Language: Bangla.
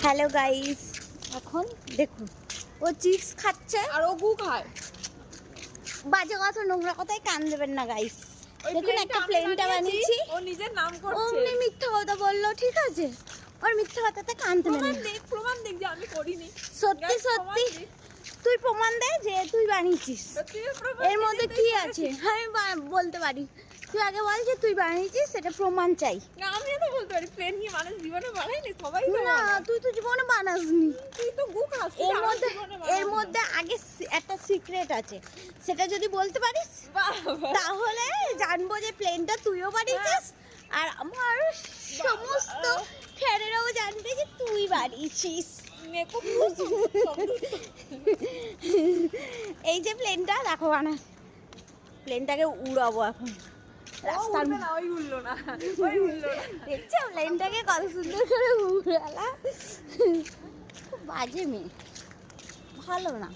হ্যালো গাইস, এখন দেখুন ও চিপস খাচ্ছে আর ও গু খায়। বাজে কথা নোংরা কথায় কান দেবেন না গাইস। ওই দেখুন একটা প্লেনটা বানিয়েছি, ও নিজের নাম করছে। অমনি মিথ্যা কথা বললো, ঠিক আছে? ওর মিথ্যা কথাতে কান দেবেন না। প্রমাণ দেখ যে আমি করিনি। সত্যি Guys, সত্যি প্রমাণ দিক। তুই প্রমাণ দে যে তুই বানিয়েছিস। সত্যি প্রমাণ এর মধ্যে দিতে কি পেরেছি। আছে আমি বলতে পারি। তুই আগে বল যে তুই বানিয়েছিস, সেটা প্রমাণ চাই। না আমিও তো বলতে পারি, প্লেন কি মানুষ জীবনে বানায়নি? সবাই তো না, বানায়। তুই তো জীবনে বানাসনি। তুই তো গু খাস। তুই এর আমার মধ্যে জীবনে বানাবি এর না। মধ্যে আগে একটা সিক্রেট আছে, সেটা যদি বলতে পারিস বাবা। তাহলে জানবো যে প্লেনটা তুইও বানিয়েছিস, আর আমার সমস্ত ফ্যানেরাও জানবে যে তুই বানিয়েছিস। মেকআপ এই যে প্লেনটা দেখো বানা, প্লেনটাকে উড়াবো এখন রাস্তার উঠবে না, ওই উঠলো না, ওই উঠলো না। দেখছো প্লেনটাকে কত সুন্দর করে উড়ালা। খুব বাজে মেয়ে, ভালো না।